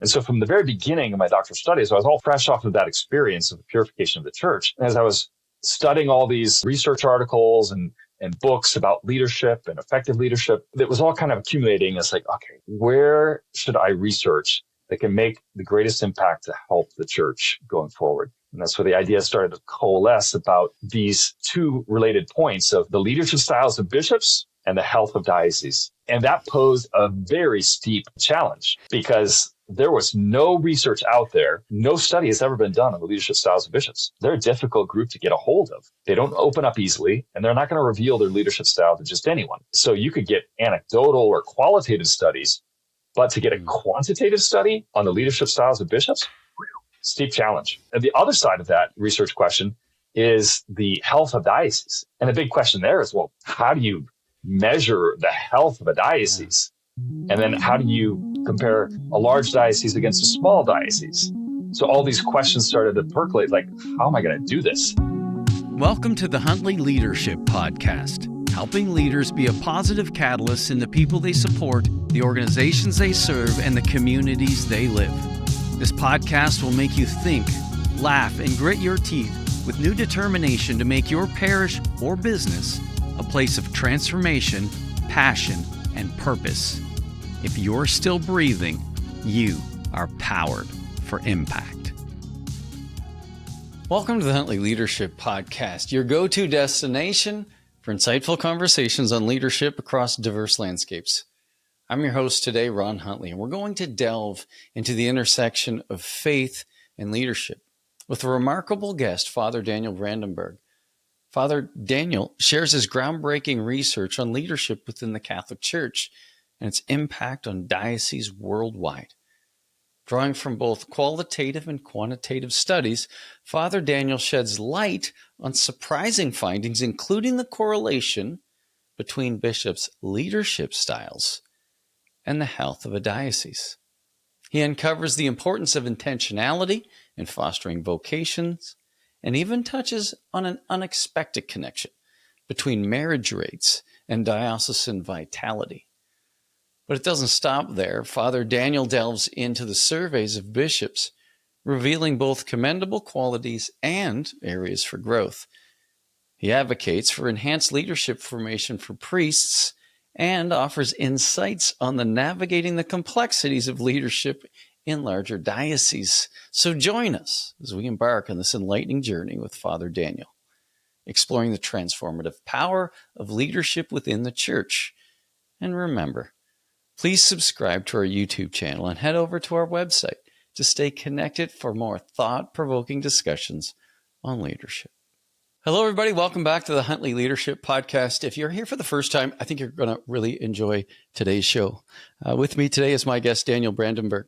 And so from the very beginning of my doctoral studies, I was all fresh off of that experience of the purification of the church. And as I was studying all these research articles and books about leadership and effective leadership, that was all kind of accumulating. It's like, okay, where should I research that can make the greatest impact to help the church going forward? And that's where the idea started to coalesce about these two related points of the leadership styles of bishops and the health of dioceses. And that posed a very steep challenge because there was no research out there. No study has ever been done on the leadership styles of bishops. They're a difficult group to get a hold of. They don't open up easily, and they're not going to reveal their leadership style to just anyone. So you could get anecdotal or qualitative studies, but to get a quantitative study on the leadership styles of bishops, steep challenge. And the other side of that research question is the health of dioceses. And the big question there is, well, how do you measure the health of a diocese? And then how do you compare a large diocese against a small diocese? So all these questions started to percolate, like, how am I going to do this? Welcome to the Huntley Leadership Podcast, helping leaders be a positive catalyst in the people they support, the organizations they serve, and the communities they live. This podcast will make you think, laugh, and grit your teeth with new determination to make your parish or business a place of transformation, passion, and purpose. If you're still breathing, you are powered for impact. Welcome to the Huntley Leadership Podcast, your go-to destination for insightful conversations on leadership across diverse landscapes. I'm your host today, Ron Huntley, and we're going to delve into the intersection of faith and leadership with a remarkable guest, Father Daniel Brandenburg. Father Daniel shares his groundbreaking research on leadership within the Catholic Church and its impact on dioceses worldwide. Drawing from both qualitative and quantitative studies, Father Daniel sheds light on surprising findings, including the correlation between bishops' leadership styles and the health of a diocese. He uncovers the importance of intentionality in fostering vocations and even touches on an unexpected connection between marriage rates and diocesan vitality. But it doesn't stop there. Father Daniel delves into the surveys of bishops, revealing both commendable qualities and areas for growth. He advocates for enhanced leadership formation for priests and offers insights on navigating the complexities of leadership in larger dioceses. So join us as we embark on this enlightening journey with Father Daniel, exploring the transformative power of leadership within the Church. And remember, please subscribe to our YouTube channel and head over to our website to stay connected for more thought-provoking discussions on leadership. Hello, everybody. Welcome back to the Huntley Leadership Podcast. If you're here for the first time, I think you're going to really enjoy today's show. With me today is my guest, Daniel Brandenburg,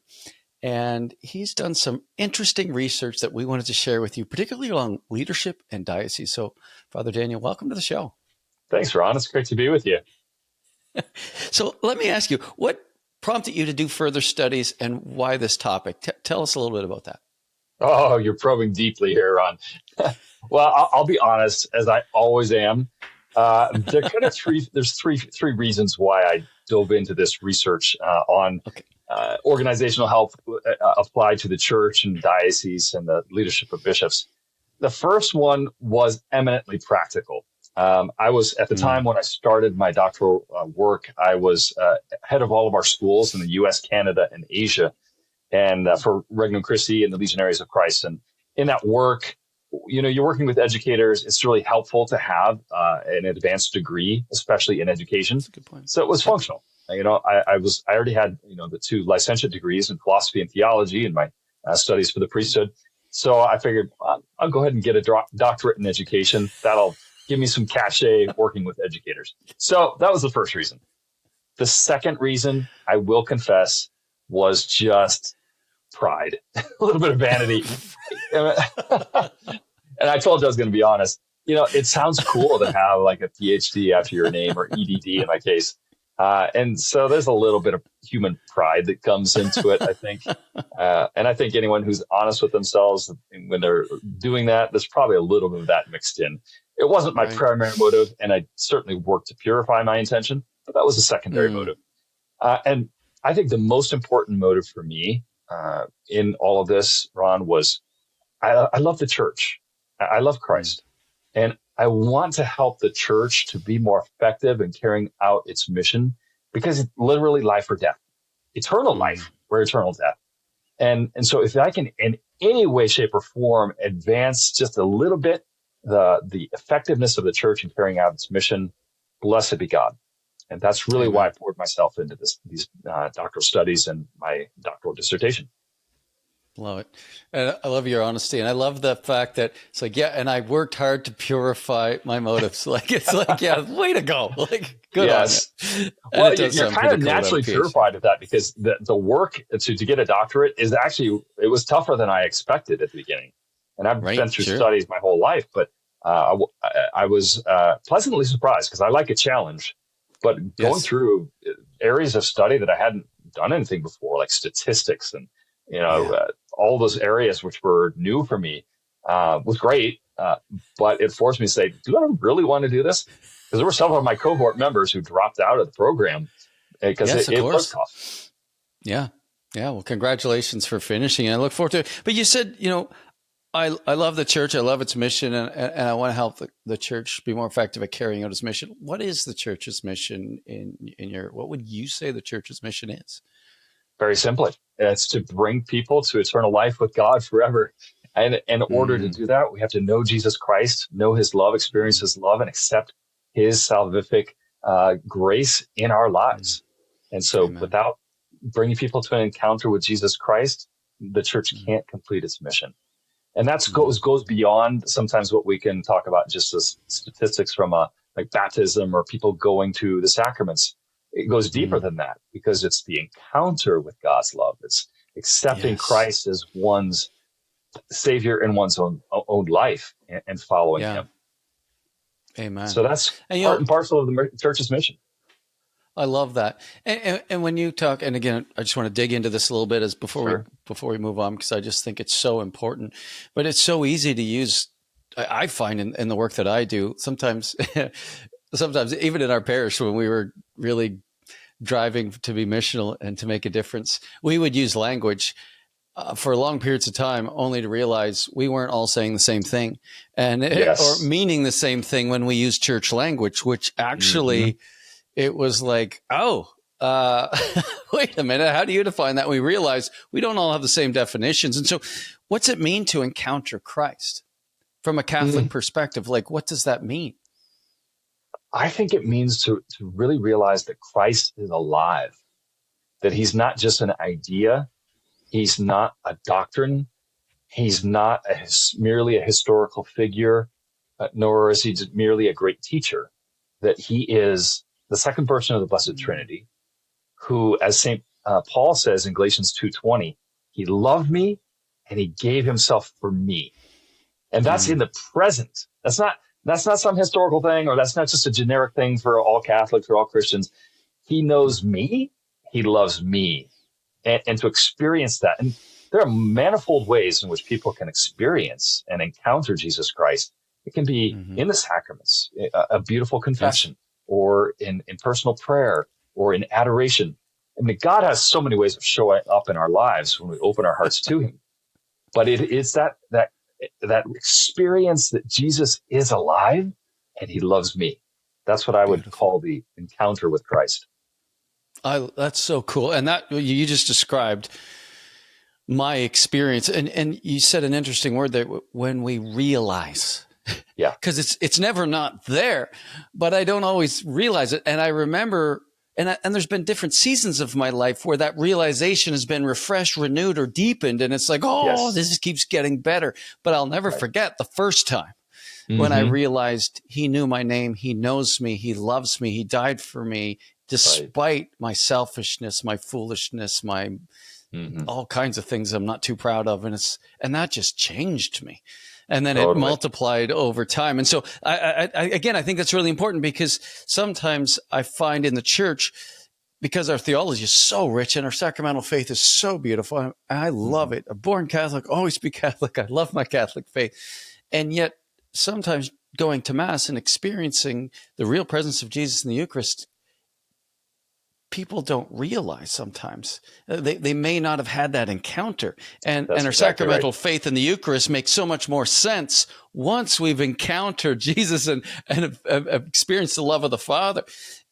and he's done some interesting research that we wanted to share with you, particularly along leadership and diocese. So, Father Daniel, welcome to the show. Thanks, Ron. It's great to be with you. So let me ask you, what prompted you to do further studies and why this topic? Tell us a little bit about that. Oh, you're probing deeply here, Ron. Well, I'll be honest, as I always am. There's three reasons why I dove into this research on organizational health applied to the church and diocese and the leadership of bishops. The first one was eminently practical. I was, at the time when I started my doctoral work, I was head of all of our schools in the U.S., Canada, and Asia, and for Regnum Christi and the Legionaries of Christ. And in that work, you're working with educators. It's really helpful to have an advanced degree, especially in education. That's a good point. So it was functional. I already had, the two licentiate degrees in philosophy and theology in my studies for the priesthood. So I figured I'll go ahead and get a doctorate in education. That'll give me some cachet working with educators. So that was the first reason. The second reason, I will confess, was just pride, a little bit of vanity. And I told you I was going to be honest. It sounds cool to have like a PhD after your name, or EDD in my case. And so there's a little bit of human pride that comes into it, I think. And I think anyone who's honest with themselves when they're doing that, there's probably a little bit of that mixed in. It wasn't my primary motive, and I certainly worked to purify my intention, but that was a secondary motive. And I think the most important motive for me in all of this, Ron, was I love the church. I love Christ. And I want to help the church to be more effective in carrying out its mission, because it's literally life or death, eternal life or eternal death. And so if I can in any way, shape, or form advance just a little bit the effectiveness of the church in carrying out its mission, blessed be God. And that's really Amen. why I poured myself into these doctoral studies and my doctoral dissertation. Love it. And I love your honesty. And I love the fact that it's like, yeah, and I worked hard to purify my motives. Like, it's like, yeah, way to go. Like, good on you. Well, you're kind of naturally purified of that, because the work to get a doctorate is actually, it was tougher than I expected at the beginning. And I've been through studies my whole life, but I was pleasantly surprised, because I like a challenge. But going through areas of study that I hadn't done anything before, like statistics and, all those areas which were new for me, was great. But it forced me to say, do I really want to do this? Because there were several of my cohort members who dropped out of the program because it was tough. Yeah. Yeah. Well, congratulations for finishing. And I look forward to it. But you said, I love the church. I love its mission, and I want to help the church be more effective at carrying out its mission. What is the church's mission what would you say the church's mission is? Very simply, it's to bring people to eternal life with God forever. And in order to do that, we have to know Jesus Christ, know his love, experience his love, and accept his salvific grace in our lives. And so without bringing people to an encounter with Jesus Christ, the church can't complete its mission. And that goes beyond sometimes what we can talk about just as statistics from like baptism or people going to the sacraments. It goes deeper than that, because it's the encounter with God's love. It's accepting Christ as one's Savior in one's own life and following him. Amen. So that's part and parcel of the church's mission. I love that. And when you talk, and again, I just want to dig into this a little bit before we move on, because I just think it's so important. But it's so easy to use. I find in the work that I do, sometimes even in our parish, when we were really driving to be missional and to make a difference, we would use language for long periods of time, only to realize we weren't all saying the same thing or meaning the same thing when we use church language, which actually it was like, wait a minute, how do you define that? We realize we don't all have the same definitions. And so what's it mean to encounter Christ from a Catholic perspective? Like, what does that mean? I think it means to really realize that Christ is alive, that he's not just an idea. He's not a doctrine. He's not merely a historical figure, nor is he merely a great teacher, that he is the second person of the Blessed Trinity, who, as St. Paul says in Galatians 2:20, he loved me and he gave himself for me. And that's in the present. That's not some historical thing, or that's not just a generic thing for all Catholics or all Christians. He knows me. He loves me. And to experience that. And there are manifold ways in which people can experience and encounter Jesus Christ. It can be in the sacraments, a beautiful confession, or in personal prayer, or in adoration. I mean, God has so many ways of showing up in our lives when we open our hearts to him. But it's that experience that Jesus is alive and he loves me. That's what I would call the encounter with Christ. That's so cool. And that you just described my experience. And you said an interesting word there, when we realize. Yeah. Because it's never not there, but I don't always realize it. And I remember, and there's been different seasons of my life where that realization has been refreshed, renewed, or deepened. And it's like, this keeps getting better. But I'll never forget the first time when I realized he knew my name. He knows me. He loves me. He died for me. Despite my selfishness, my foolishness, my all kinds of things I'm not too proud of. And that just changed me. And then it multiplied over time. And so I think that's really important, because sometimes I find in the church, because our theology is so rich and our sacramental faith is so beautiful, I love it. A born Catholic, always be Catholic. I love my Catholic faith. And yet sometimes going to Mass and experiencing the real presence of Jesus in the Eucharist people don't realize sometimes. They may not have had that encounter. And That's our exactly sacramental right. faith in the Eucharist makes so much more sense once we've encountered Jesus and have experienced the love of the Father.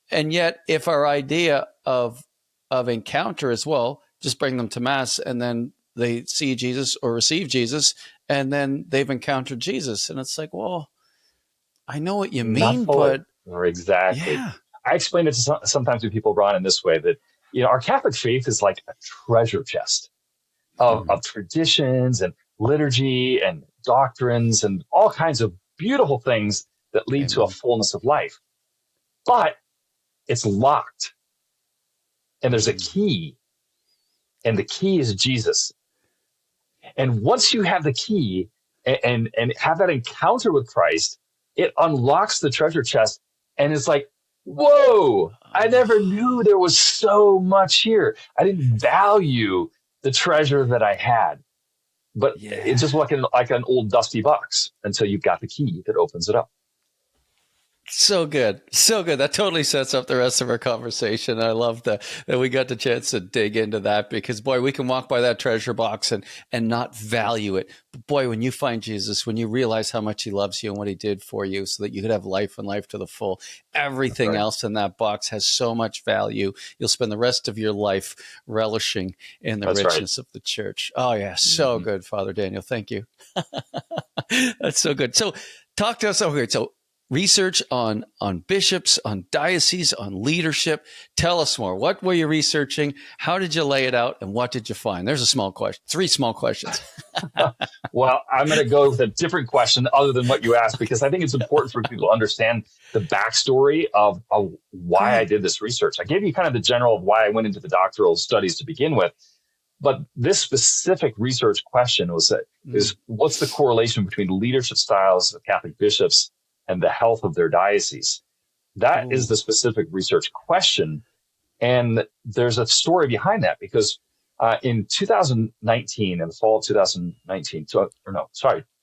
And yet, if our idea of encounter is, well, just bring them to Mass and then they see Jesus or receive Jesus and then they've encountered Jesus. And it's like, well, I know what you Not mean, fully. but Or exactly. yeah. I explain it to sometimes to people, Ron, in this way that, our Catholic faith is like a treasure chest of traditions and liturgy and doctrines and all kinds of beautiful things that lead to a Amen. fullness of life. But it's locked, and there's a key, and the key is Jesus. And once you have the key and have that encounter with Christ, it unlocks the treasure chest, and it's like, whoa, I never knew there was so much here. I didn't value the treasure that I had, but it's Yeah. just like an old dusty box until you've got the key that opens it up. So good. So good. That totally sets up the rest of our conversation. I love that we got the chance to dig into that because, boy, we can walk by that treasure box and not value it. But boy, when you find Jesus, when you realize how much he loves you and what he did for you so that you could have life and life to the full, everything Right. else in that box has so much value. You'll spend the rest of your life relishing in the That's right. richness of the church. Oh, yeah. So good, Father Daniel. Thank you. That's so good. So talk to us. Okay. So research on bishops, on dioceses, on leadership. Tell us more. What were you researching? How did you lay it out? And what did you find? There's a small question. 3 small questions. Well, I'm going to go with a different question other than what you asked, because I think it's important for people to understand the backstory of why I did this research. I gave you kind of the general of why I went into the doctoral studies to begin with. But this specific research question is what's the correlation between leadership styles of Catholic bishops and the health of their diocese? That is the specific research question. And there's a story behind that because in 2019, in the fall of 2019,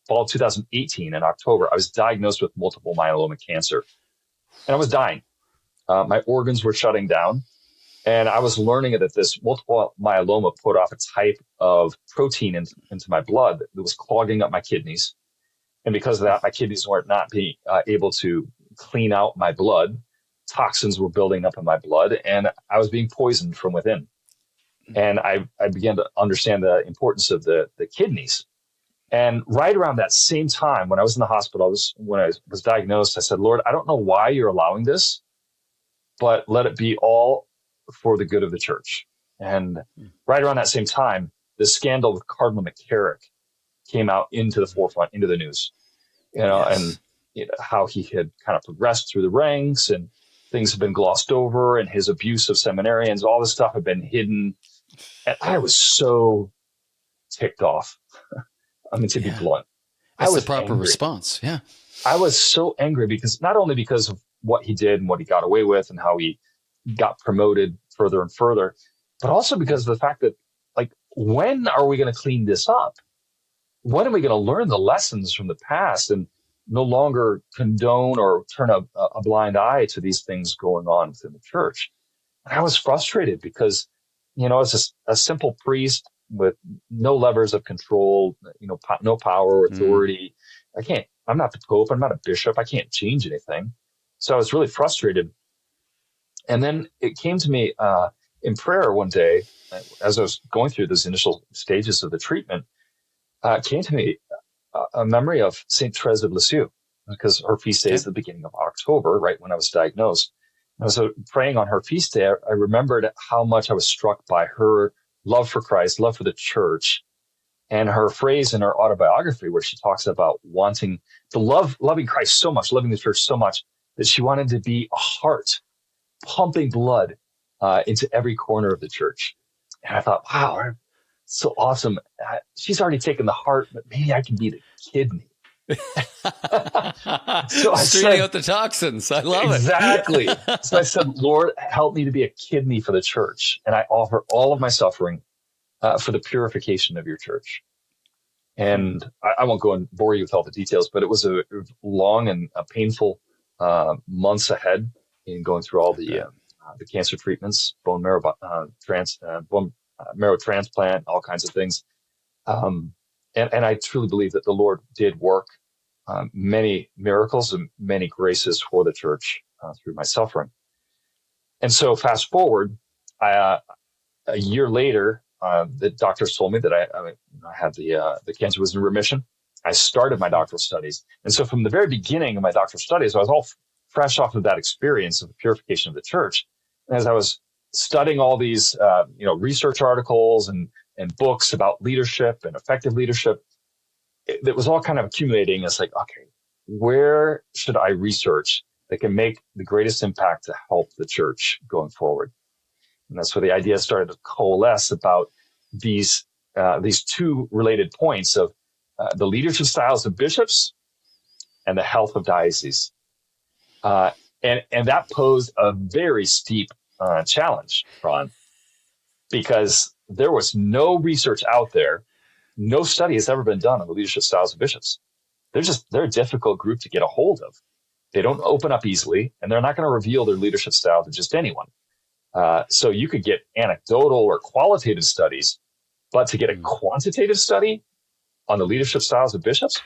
fall of 2018 in October, I was diagnosed with multiple myeloma cancer. And I was dying. My organs were shutting down. And I was learning that this multiple myeloma put off a type of protein into my blood that was clogging up my kidneys. And because of that, my kidneys weren't not being able to clean out my blood. Toxins were building up in my blood, and I was being poisoned from within. And I began to understand the importance of the kidneys. And right around that same time, when I was in the hospital, when I was diagnosed, I said, Lord, I don't know why you're allowing this, but let it be all for the good of the church. And right around that same time, the scandal with Cardinal McCarrick came out into the forefront, into the news, and how he had kind of progressed through the ranks and things have been glossed over and his abuse of seminarians, all this stuff had been hidden. And I was so ticked off. I mean, to be blunt, That's I was the proper angry. response. Yeah. I was so angry because not only because of what he did and what he got away with and how he got promoted further and further, but also because of the fact that, like, when are we going to clean this up? When are we going to learn the lessons from the past and no longer condone or turn a blind eye to these things going on within the church? And I was frustrated because, as a simple priest with no levers of control, no power or authority, I'm not the Pope, I'm not a bishop, I can't change anything. So I was really frustrated. And then it came to me in prayer one day, as I was going through those initial stages of the treatment, came to me a memory of St. Therese of Lisieux, because her feast day is the beginning of October, right when I was diagnosed. And so praying on her feast day, I remembered how much I was struck by her love for Christ, love for the church, and her phrase in her autobiography where she talks about wanting to loving Christ so much, loving the church so much that she wanted to be a heart pumping blood into every corner of the church. And I thought, wow, so awesome. She's already taken the heart, but maybe I can be the kidney. So Straining out the toxins. I love exactly. it. Exactly. So I said, Lord, help me to be a kidney for the church. And I offer all of my suffering for the purification of your church. And I won't go and bore you with all the details, but it was a long and painful months ahead in going through all the the cancer treatments, bone marrow transplant, all kinds of things. And I truly believe that the Lord did work many miracles and many graces for the church through my suffering. And so fast forward, a year later, the doctors told me that I had the cancer was in remission. I started my doctoral studies. And so from the very beginning of my doctoral studies, I was all fresh off of that experience of the purification of the church. And as I was studying all these, research articles and books about leadership and effective leadership, it was all kind of accumulating. It's like, okay, where should I research that can make the greatest impact to help the church going forward? And that's where the idea started to coalesce about these two related points of the leadership styles of bishops and the health of dioceses. And that posed a very steep challenge, Ron, because there was no research out there. No study has ever been done on the leadership styles of bishops. They're a difficult group to get a hold of. They don't open up easily, and they're not going to reveal their leadership style to just anyone. So you could get anecdotal or qualitative studies, but to get a quantitative study on the leadership styles of bishops,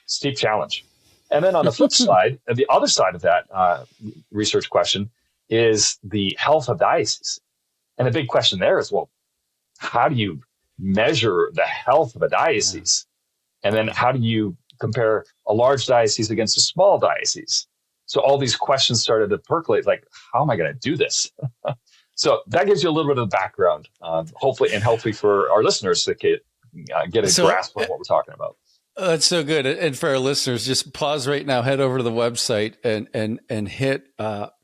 steep challenge. And then on the flip side, the other side of that research question is the health of dioceses. And the big question there is, well, how do you measure the health of a diocese? And then how do you compare a large diocese against a small diocese? So all these questions started to percolate, like, how am I going to do this? So that gives you a little bit of the background, hopefully for our listeners to get a grasp of what we're talking about. That's so good. And for our listeners, just pause right now, head over to the website and hit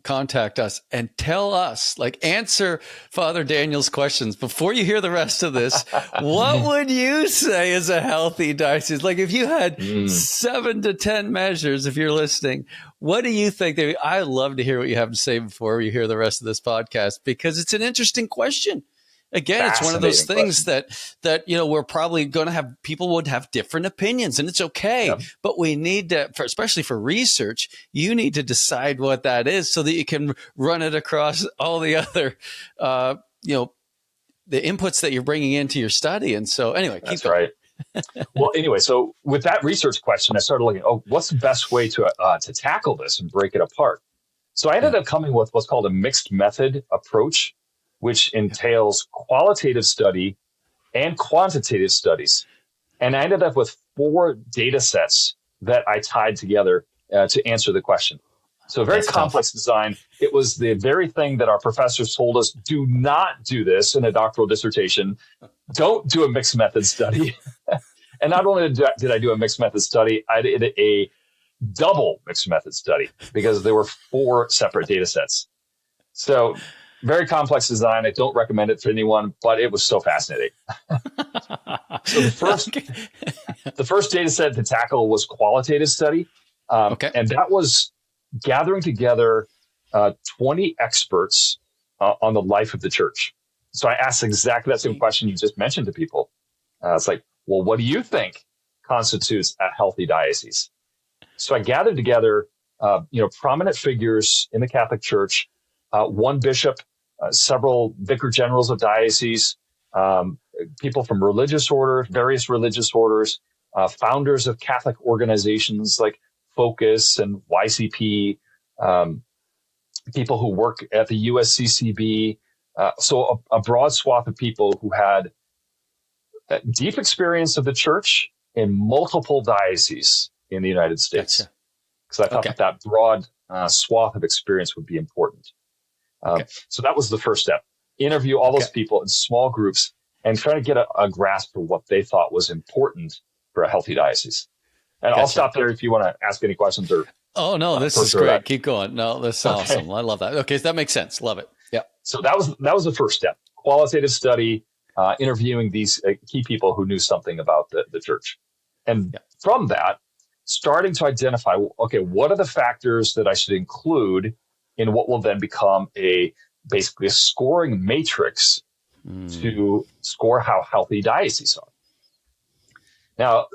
contact us and tell us, answer Father Daniel's questions. Before you hear the rest of this, what would you say is a healthy diocese? If you had 7 to 10 measures, if you're listening, what do you think? I'd love to hear what you have to say before you hear the rest of this podcast, because it's an interesting question. Again, it's one of those things that we're probably going to have, people would have different opinions, and it's okay. Yeah. But we need to, especially for research, you need to decide what that is so that you can run it across all the other, the inputs that you're bringing into your study. And so anyway, keep going. Right. Well, anyway, so with that research question, I started looking, what's the best way to tackle this and break it apart? So I ended up coming with what's called a mixed method approach, which entails qualitative study and quantitative studies. And I ended up with 4 data sets that I tied together to answer the question. So a very complex design. It was the very thing that our professors told us, do not do this in a doctoral dissertation. Don't do a mixed method study. And not only did I do a mixed method study, I did a double mixed method study because there were 4 separate data sets. So very complex design. I don't recommend it for anyone, but it was so fascinating. So the first data set to tackle was qualitative study. And that was gathering together 20 experts on the life of the church. So I asked exactly that same question you just mentioned to people. It's like, well, what do you think constitutes a healthy diocese? So I gathered together, prominent figures in the Catholic Church, one bishop, several vicar generals of dioceses, people from various religious orders, founders of Catholic organizations like Focus and YCP, people who work at the USCCB. So a broad swath of people who had deep experience of the church in multiple dioceses in the United States. Because I thought that broad swath of experience would be important. So that was the first step. Interview all those people in small groups and try to get a grasp of what they thought was important for a healthy diocese. And I'll stop there if you want to ask any questions or. Oh, no, this is great. Keep going. No, this is awesome. I love that. Okay, so that makes sense. Love it. Yeah. So that was the first step. Qualitative study, interviewing these key people who knew something about the church. And from that, starting to identify, what are the factors that I should include in what will then become basically a scoring matrix to score how healthy dioceses are. Now,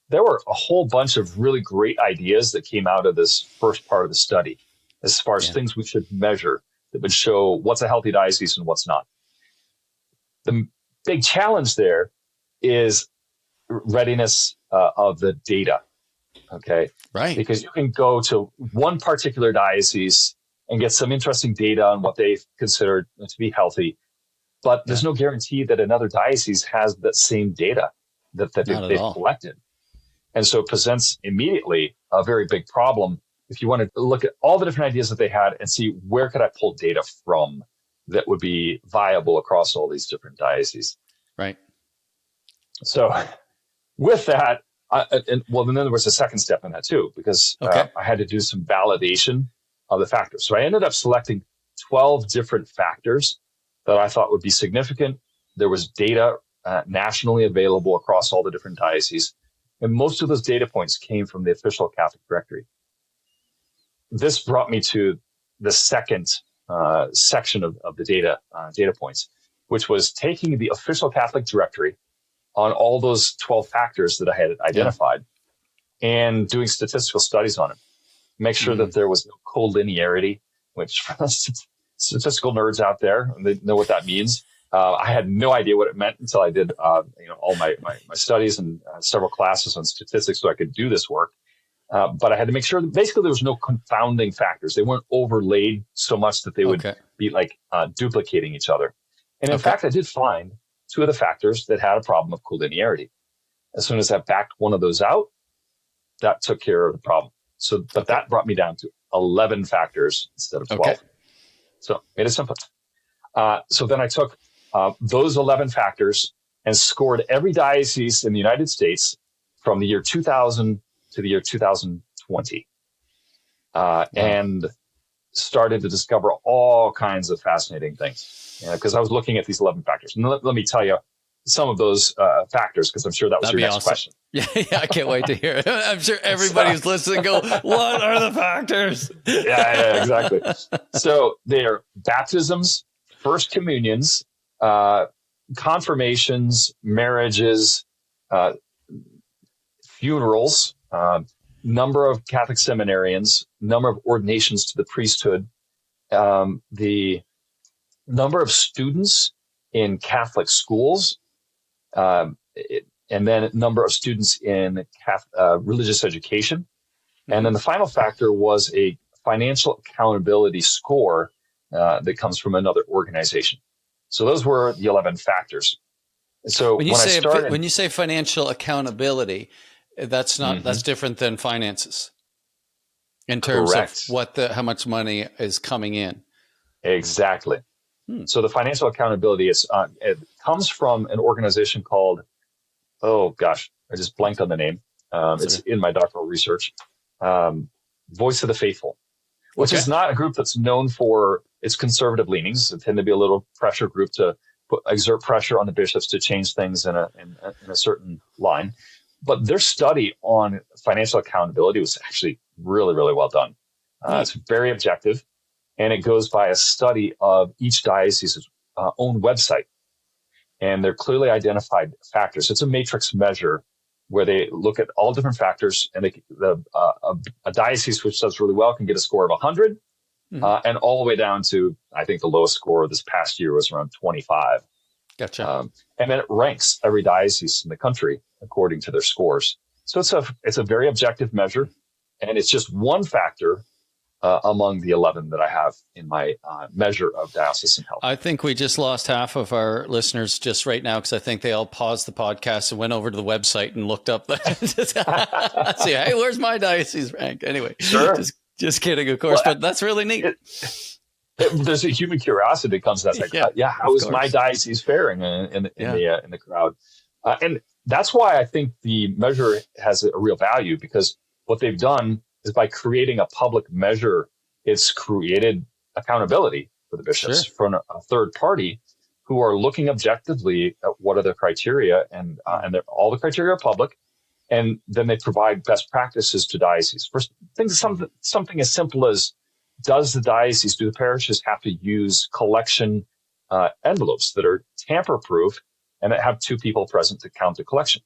there were a whole bunch of really great ideas that came out of this first part of the study as far as things we should measure that would show what's a healthy diocese and what's not. The big challenge there is readiness of the data. Okay. Right. Because you can go to one particular diocese and get some interesting data on what they consider to be healthy, but there's no guarantee that another diocese has that same data that they've collected. And so it presents immediately a very big problem if you want to look at all the different ideas that they had and see where could I pull data from that would be viable across all these different dioceses. Right. So with that, then there was a second step in that too, because I had to do some validation of the factors. So I ended up selecting 12 different factors that I thought would be significant. There was data nationally available across all the different dioceses. And most of those data points came from the official Catholic directory. This brought me to the second section of the data points, which was taking the official Catholic directory on all those 12 factors that I had identified and doing statistical studies on it. Make sure that there was no collinearity, which for the statistical nerds out there, they know what that means. I had no idea what it meant until I did all my studies and several classes on statistics so I could do this work. But I had to make sure that basically there was no confounding factors. They weren't overlaid so much that they would be like duplicating each other. And in fact, I did find two of the factors that had a problem of collinearity. As soon as I backed one of those out, that took care of the problem. So, but that brought me down to 11 factors instead of 12. So made it simple. So then I took those 11 factors and scored every diocese in the United States from the year 2000 to the year 2020, and started to discover all kinds of fascinating things. Because I was looking at these 11 factors. And let me tell you some of those factors, because I'm sure that was your next question. Yeah, I can't wait to hear it. I'm sure everybody's listening go, what are the factors? Yeah, exactly. So they're baptisms, first communions, confirmations, marriages, funerals, number of Catholic seminarians, number of ordinations to the priesthood, the number of students in Catholic schools, and then number of students in religious education. And then the final factor was a financial accountability score that comes from another organization. So those were the 11 factors. So when you say financial accountability, that's not that's different than finances in terms of how much money is coming in. Exactly. So the financial accountability it comes from an organization called, I just blanked on the name. It's in my doctoral research. Voice of the Faithful, which is not a group that's known for its conservative leanings. It tend to be a little pressure group to exert pressure on the bishops to change things in a certain line. But their study on financial accountability was actually really, really well done. It's very objective. And it goes by a study of each diocese's own website. And they're clearly identified factors. It's a matrix measure where they look at all different factors, and a diocese which does really well can get a score of 100, and all the way down to, I think the lowest score this past year was around 25. Gotcha. And then it ranks every diocese in the country according to their scores. So it's a very objective measure, and it's just one factor among the 11 that I have in my measure of diocesan health. I think we just lost half of our listeners just right now, because I think they all paused the podcast and went over to the website and looked up. See, hey, where's my diocese rank? Anyway, sure. Just kidding, of course, but that's really neat. There's a human curiosity that comes to that. Like, how is my diocese faring in the crowd? And that's why I think the measure has a real value, because what they've done is by creating a public measure, it's created accountability for the bishops from a third party who are looking objectively at what are the criteria, and all the criteria are public. And then they provide best practices to dioceses. For things, something as simple as, do the parishes have to use collection envelopes that are tamper-proof and that have two people present to count the collection?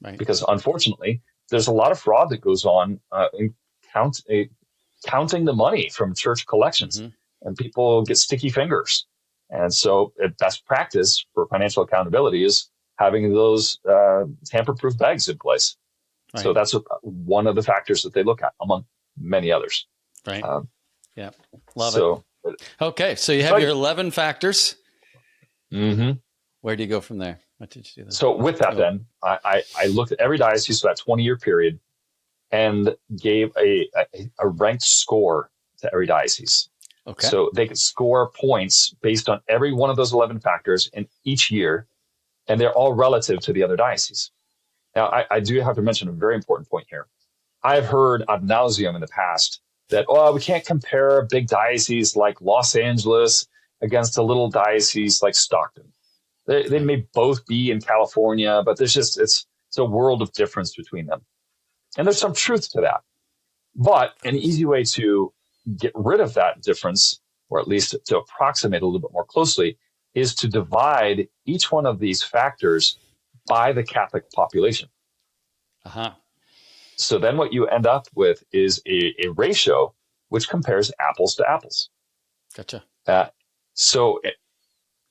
Right. Because unfortunately, there's a lot of fraud that goes on in counting the money from church collections. and people get sticky fingers. And so best practice for financial accountability is having those tamper-proof bags in place. Right. So that's one of the factors that they look at, among many others. Right. Yeah. Love it. Okay. So you have your 11 factors. Mm-hmm. Where do you go from there? What did you do? So with that, then I looked at every diocese for that 20-year period and gave a ranked score to every diocese. Okay. So they could score points based on every one of those 11 factors in each year, and they're all relative to the other diocese. Now, I do have to mention a very important point here. I've heard ad nauseum in the past that, we can't compare a big diocese like Los Angeles against a little diocese like Stockton. They may both be in California, but it's a world of difference between them. And there's some truth to that. But an easy way to get rid of that difference, or at least to approximate a little bit more closely, is to divide each one of these factors by the Catholic population. Uh-huh. So then what you end up with is a ratio which compares apples to apples. Gotcha.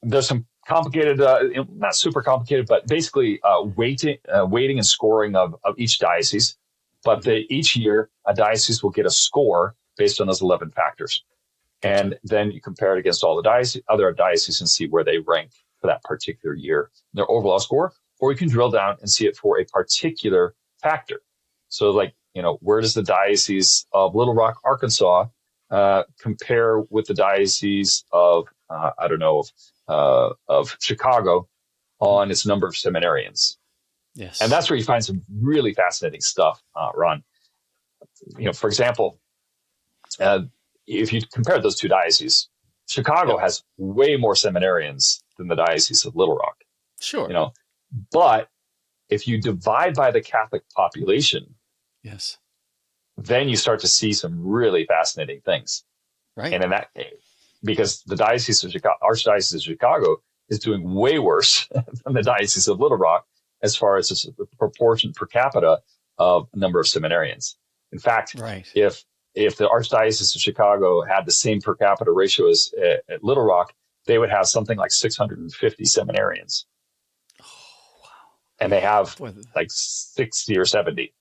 There's some complicated, not super complicated, but basically weighting and scoring of each diocese. But each year, a diocese will get a score based on those 11 factors. Gotcha. And then you compare it against all the other dioceses and see where they rank for that particular year, their overall score, or you can drill down and see it for a particular factor. So where does the diocese of Little Rock, Arkansas, compare with the diocese of, of Chicago on its number of seminarians? Yes. And that's where you find some really fascinating stuff, Ron. For example, if you compare those two dioceses, Chicago has way more seminarians than the Diocese of Little Rock. Sure. But if you divide by the Catholic population, yes, then you start to see some really fascinating things. Right. And in that case, because the Diocese of Chicago, Archdiocese of Chicago, is doing way worse than the Diocese of Little Rock as far as the proportion per capita of number of seminarians. In fact, if the Archdiocese of Chicago had the same per capita ratio as at Little Rock, they would have something like 650 seminarians. Oh, wow. And they have like 60 or 70.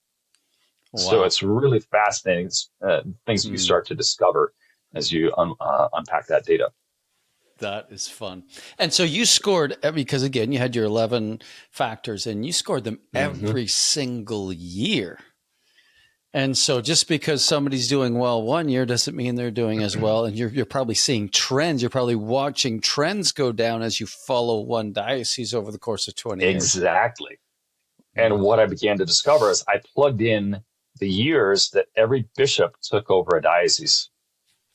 Wow. So it's really fascinating things that you start to discover as you unpack that data. That is fun. And so you scored, because again, you had your 11 factors and you scored them every single year. And so just because somebody's doing well one year doesn't mean they're doing as well. And you're probably seeing trends. You're probably watching trends go down as you follow one diocese over the course of 20 years. Exactly. And what I began to discover is I plugged in the years that every bishop took over a diocese.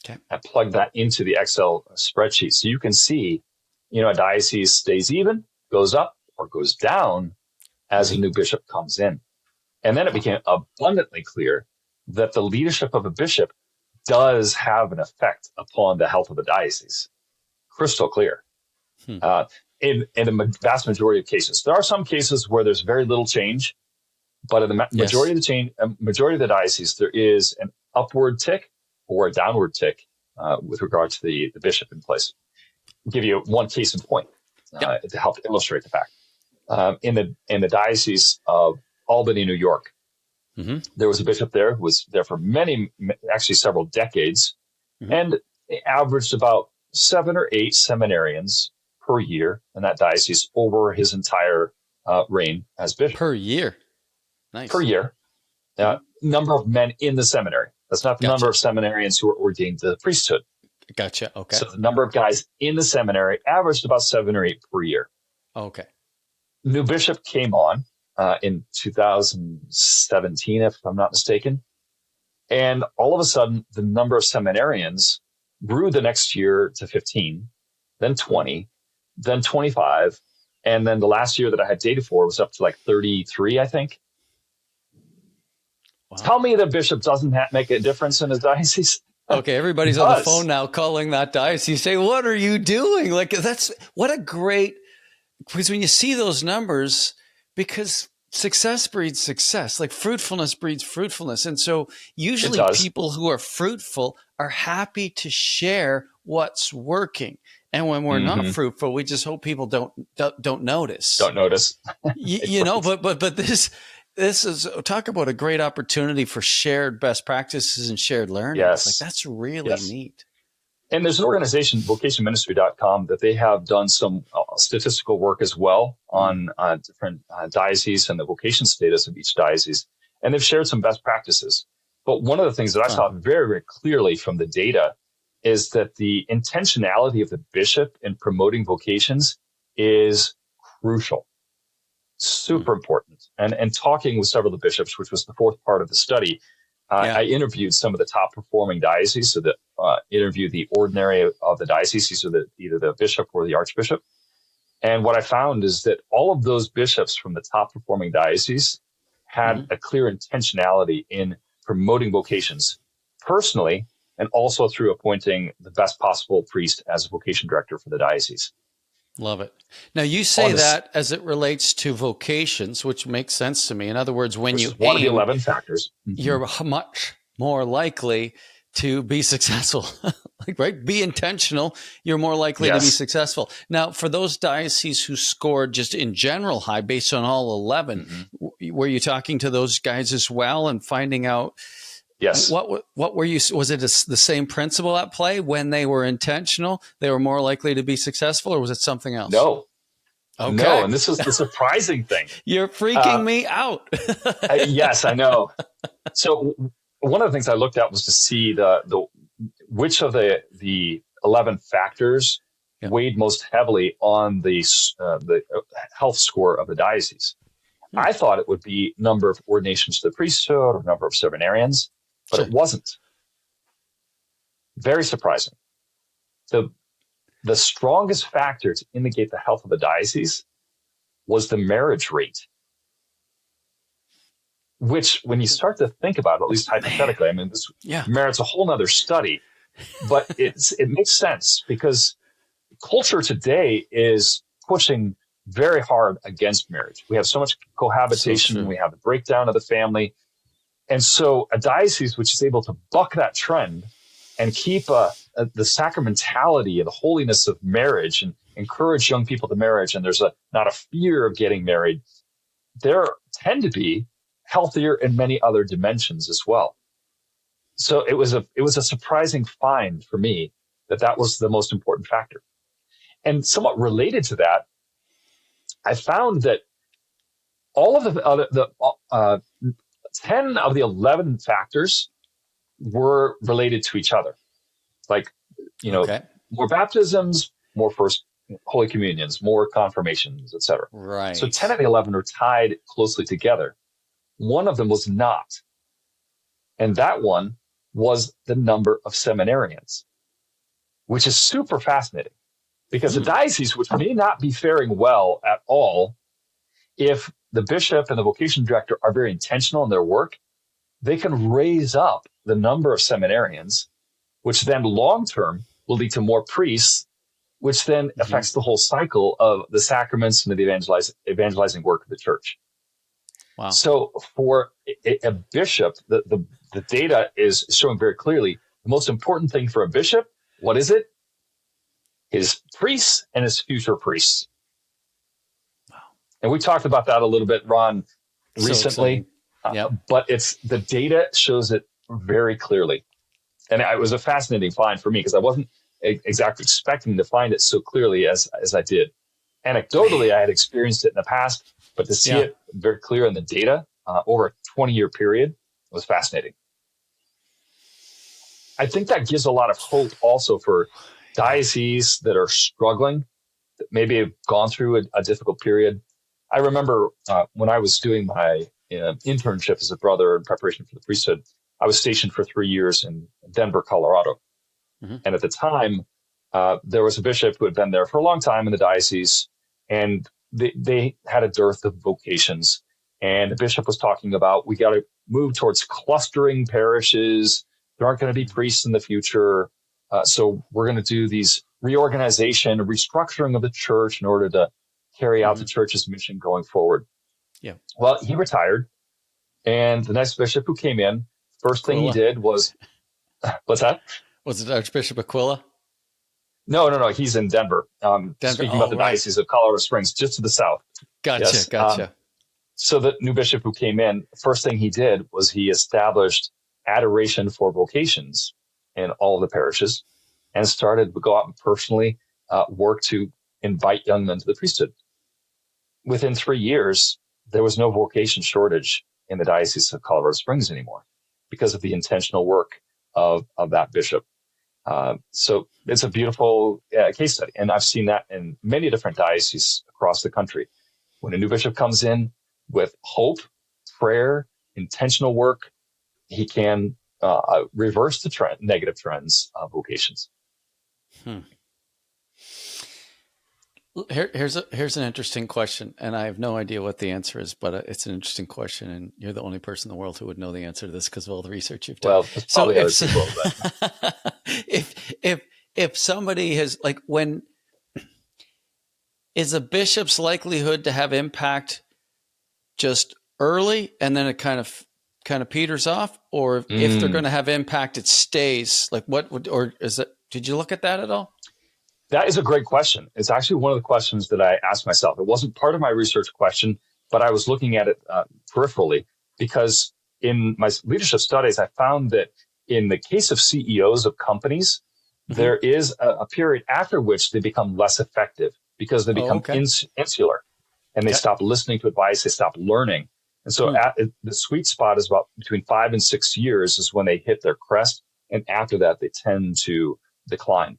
Okay. I plugged that into the Excel spreadsheet. So you can see, a diocese stays even, goes up, or goes down as a new bishop comes in. And then it became abundantly clear that the leadership of a bishop does have an effect upon the health of the diocese. Crystal clear. In the vast majority of cases. There are some cases where there's very little change, but in the majority of the diocese, there is an upward tick or a downward tick with regard to the bishop in place. I'll give you one case in point to help illustrate the fact. In the diocese of Albany, New York, there was a bishop there who was there for actually several decades, and averaged about 7 or 8 seminarians per year in that diocese over his entire reign as bishop. Per year? Nice. Per year. Number of men in the seminary. That's not the number of seminarians who are ordained to the priesthood. Gotcha. Okay. So the number of guys in the seminary averaged about 7 or 8 per year. Okay. New bishop came on in 2017, if I'm not mistaken. And all of a sudden, the number of seminarians grew the next year to 15, then 20, then 25. And then the last year that I had data for was up to like 33, I think. Wow. Tell me the bishop doesn't make a difference in his diocese. Okay, everybody's on the phone now calling that diocese, saying, what are you doing? What a great, because when you see those numbers, because success breeds success, like fruitfulness breeds fruitfulness. And so usually people who are fruitful are happy to share what's working. And when we're not fruitful, we just hope people don't notice. Don't notice. You know, but this is, talk about a great opportunity for shared best practices and shared learning. Yes. Like, that's really neat. And there's an organization, vocationministry.com, that they have done some statistical work as well on different dioceses and the vocation status of each diocese. And they've shared some best practices. But one of the things that I saw very, very clearly from the data is that the intentionality of the bishop in promoting vocations is crucial, super important. And talking with several of the bishops, which was the fourth part of the study, I interviewed some of the top performing dioceses, so that interviewed the ordinary of the diocese, so that either the bishop or the archbishop. And what I found is that all of those bishops from the top performing dioceses had a clear intentionality in promoting vocations personally, and also through appointing the best possible priest as a vocation director for the diocese. Love it. Now, you say that as it relates to vocations, which makes sense to me. In other words, when you aim, one of the 11 factors, you're much more likely to be successful. Like, right? Be intentional. You're more likely to be successful. Now, for those dioceses who scored just in general high based on all 11, were you talking to those guys as well and finding out? Yes. What were you? Was it the same principle at play? When they were intentional, they were more likely to be successful, or was it something else? No. Okay. No, and this is the surprising thing. You're freaking me out. Yes, I know. So one of the things I looked at was to see the which of the 11 factors weighed most heavily on the health score of the diocese. I thought it would be number of ordinations to the priesthood or number of seminarians, but it wasn't. Very surprising. The strongest factor to indicate the health of the diocese was the marriage rate, which, when you start to think about it, at least hypothetically, I mean, this merits a whole nother study, but it makes sense because culture today is pushing very hard against marriage. We have so much cohabitation. We have the breakdown of the family. And so a diocese which is able to buck that trend and keep the sacramentality and the holiness of marriage and encourage young people to marriage, and there's not a fear of getting married, there tend to be healthier in many other dimensions as well. So it was a surprising find for me that was the most important factor. And somewhat related to that, I found that all of the 10 of the 11 factors were related to each other. Like, more baptisms, more first Holy Communions, more confirmations, etc. Right. So 10 of the 11 are tied closely together. One of them was not. And that one was the number of seminarians, which is super fascinating. Because a diocese, which may not be faring well at all, if the bishop and the vocation director are very intentional in their work, they can raise up the number of seminarians, which then long-term will lead to more priests, which then affects the whole cycle of the sacraments and the evangelizing work of the church. Wow. So for a bishop, the data is showing very clearly the most important thing for a bishop, what is it? His priests and his future priests. Wow. And we talked about that a little bit, Ron, recently. But the data shows it very clearly. And it was a fascinating find for me because I wasn't exactly expecting to find it so clearly as I did. Anecdotally, I had experienced it in the past, but to see it very clear in the data over a 20-year period was fascinating. I think that gives a lot of hope also for dioceses that are struggling, that maybe have gone through a difficult period. I remember when I was doing my internship as a brother in preparation for the priesthood, I was stationed for 3 years in Denver, Colorado. And at the time, there was a bishop who had been there for a long time in the diocese, and they had a dearth of vocations. And the bishop was talking about, we got to move towards clustering parishes. There aren't going to be priests in the future. So we're going to do these reorganization, restructuring of the church in order to carry out the church's mission going forward. Yeah. Well, he retired, and the next bishop who came in, first thing he did was, what's that? Was it Archbishop Aquila? No. He's in Denver. Denver. Speaking about Oh, the right. Diocese of Colorado Springs, just to the south. Gotcha. Yes. Gotcha. So the new bishop who came in, first thing he did was he established adoration for vocations in all of the parishes and started to go out and personally work to invite young men to the priesthood. Within 3 years, there was no vocation shortage in the Diocese of Colorado Springs anymore because of the intentional work of that bishop. So it's a beautiful case study. And I've seen that in many different dioceses across the country. When a new bishop comes in with hope, prayer, intentional work, he can reverse the negative trends of vocations. Here's an interesting question, and I have no idea what the answer is, but it's an interesting question, and you're the only person in the world who would know the answer to this because of all the research you've done. Well, it's probably other people, but if somebody has when is a bishop's likelihood to have impact just early and then it kind of peters off, or if they're going to have impact, it stays? Or is it? Did you look at that at all? That is a great question. It's actually one of the questions that I asked myself. It wasn't part of my research question, but I was looking at it peripherally because in my leadership studies, I found that in the case of CEOs of companies, there is a period after which they become less effective because they become insular and they stop listening to advice. They stop learning. And so the sweet spot is about between 5 and 6 years is when they hit their crest. And after that, they tend to decline.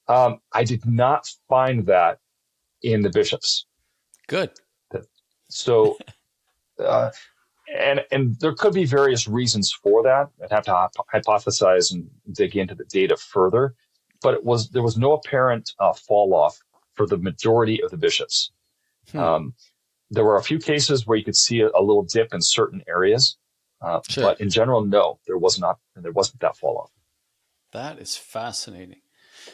I did not find that in the bishops. Good. So, and there could be various reasons for that. I'd have to hypothesize and dig into the data further, but there was no apparent fall off for the majority of the bishops. There were a few cases where you could see a little dip in certain areas, but in general, no, there wasn't that fall off. That is fascinating.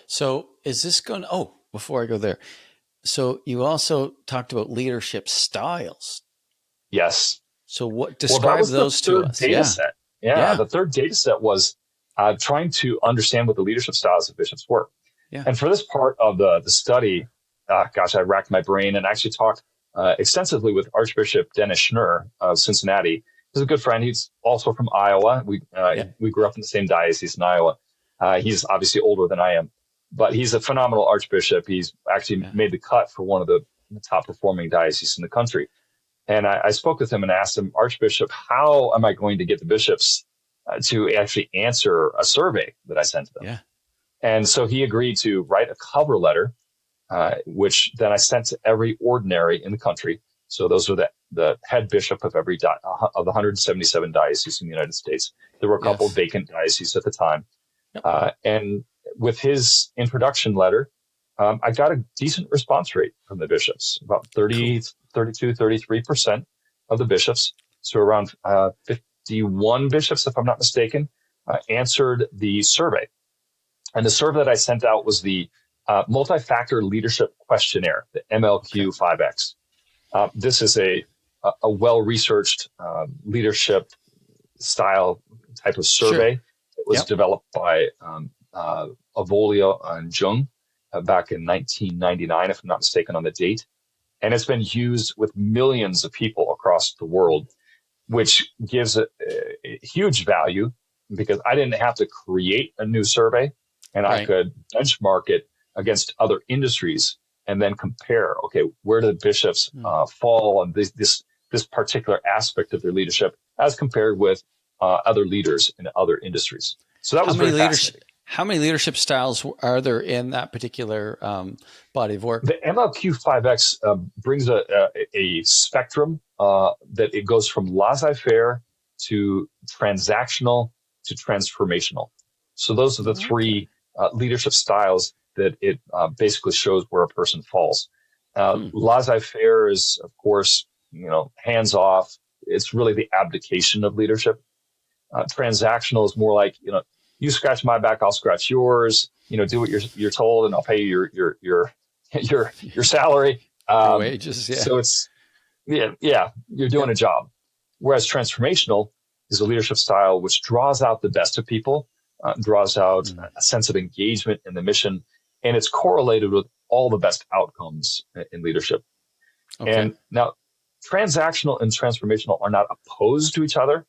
So is this going to, before I go there, so you also talked about leadership styles. Yes. So describe those to us? Data set. Yeah. The third data set was trying to understand what the leadership styles of bishops were. Yeah. And for this part of the study, I racked my brain and actually talked extensively with Archbishop Dennis Schnurr of Cincinnati. He's a good friend. He's also from Iowa. We grew up in the same diocese in Iowa. He's obviously older than I am, but he's a phenomenal archbishop. He's actually made the cut for one of the top performing dioceses in the country. And I spoke with him and asked him, Archbishop, how am I going to get the bishops to actually answer a survey that I sent to them? Yeah. And so he agreed to write a cover letter, which then I sent to every ordinary in the country. So those are the head bishop of of the 177 dioceses in the United States. There were a couple of vacant dioceses at the time. And with his introduction letter, I got a decent response rate from the bishops, about 32, 33% of the bishops. So around 51 bishops, if I'm not mistaken, answered the survey. And the survey that I sent out was the multi-factor leadership questionnaire, the MLQ-5X. This is a well-researched leadership style type of survey. Sure. It was developed by Avolio and Jung back in 1999, if I'm not mistaken on the date. And it's been used with millions of people across the world, which gives a huge value because I didn't have to create a new survey and I could benchmark it against other industries and then compare, where do the bishops fall on this particular aspect of their leadership as compared with other leaders in other industries. So that was very fascinating. How many leadership styles are there in that particular body of work? The MLQ-5X brings a spectrum that it goes from laissez-faire to transactional to transformational. So those are the three leadership styles that it basically shows where a person falls. Laissez-faire is, of course, hands off. It's really the abdication of leadership. Transactional is more like, you scratch my back, I'll scratch yours. Do what you're told, and I'll pay you your salary. Your wages, yeah. So it's you're doing a job. Whereas transformational is a leadership style which draws out the best of people, draws out a sense of engagement in the mission, and it's correlated with all the best outcomes in leadership. Okay. And now, transactional and transformational are not opposed to each other,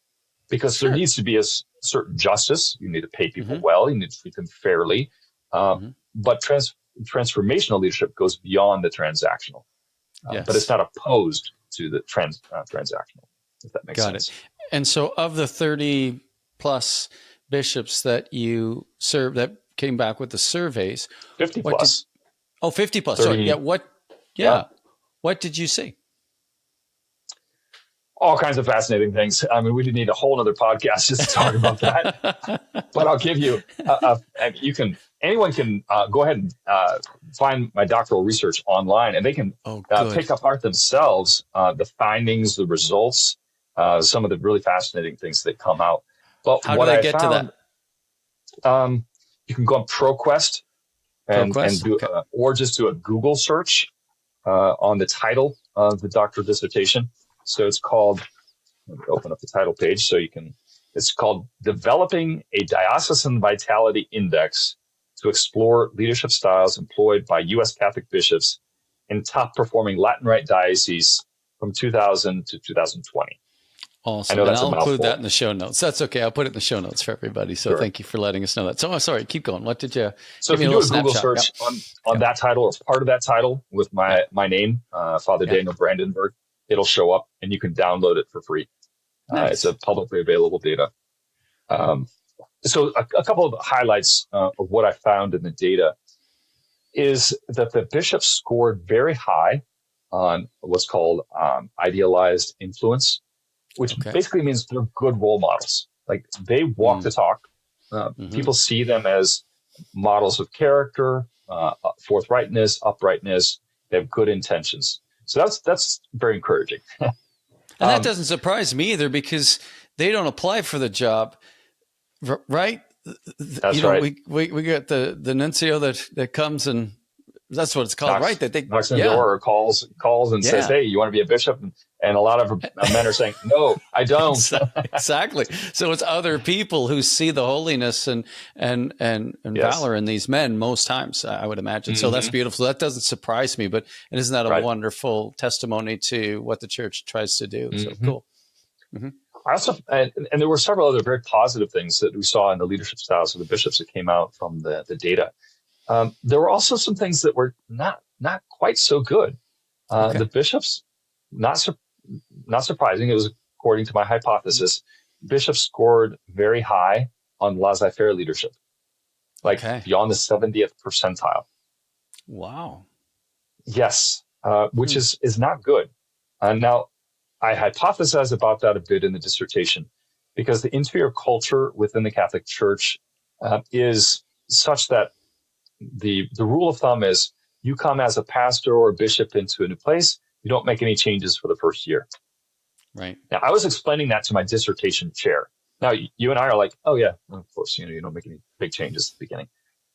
because there needs to be a certain justice. You need to pay people well. You need to treat them fairly. But transformational leadership goes beyond the transactional. Yes. But it's not opposed to the transactional, if that makes sense. Got it. And so of the 30 plus bishops that you served that came back with the surveys, 50 plus. 50 plus. 30, Sorry. Yeah. What did you see? All kinds of fascinating things. I mean, we didn't need a whole other podcast just to talk about that. But I'll give you, anyone can go ahead and find my doctoral research online, and they can pick apart themselves the findings, the results, some of the really fascinating things that come out. But how do they get to that? You can go on ProQuest and do, or just do a Google search on the title of the doctoral dissertation. So it's called, let me open up the title page so you can, it's called Developing a Diocesan Vitality Index to Explore Leadership Styles Employed by U.S. Catholic Bishops in Top Performing Latin Rite Dioceses from 2000 to 2020. Awesome. I know that's I'll include that in the show notes. That's okay. I'll put it in the show notes for everybody. So thank you for letting us know that. So, sorry, keep going. What did you? So if you do a Google search on that title, or part of that title with my name, Father Daniel Brandenburg, it'll show up and you can download it for free. Nice. It's a publicly available data. So a couple of highlights of what I found in the data is that the bishops scored very high on what's called idealized influence, which basically means they're good role models. Like they walk the talk. People see them as models of character, forthrightness, uprightness. They have good intentions. So that's very encouraging. And that doesn't surprise me either, because they don't apply for the job, right? That's right. We got the nuncio that comes, and that's what it's called, right? That they knocks on the door or calls and says, "Hey, you want to be a bishop?" And a lot of men are saying, "No, I don't." Exactly. So it's other people who see the holiness and valor in these men most times, I would imagine. So that's beautiful. That doesn't surprise me, but isn't that a wonderful testimony to what the church tries to do? So cool. I also, and there were several other very positive things that we saw in the leadership styles of the bishops that came out from the data. There were also some things that were not quite so good. The bishops, not surprising, it was according to my hypothesis, bishops scored very high on laissez-faire leadership, beyond the 70th percentile. Wow. Yes, which is not good. Now, I hypothesize about that a bit in the dissertation, because the interior culture within the Catholic Church is such that the rule of thumb is you come as a pastor or a bishop into a new place, you don't make any changes for the first year. Right. Now, I was explaining that to my dissertation chair. Now, you and I are like, oh yeah, of course, you don't make any big changes at the beginning.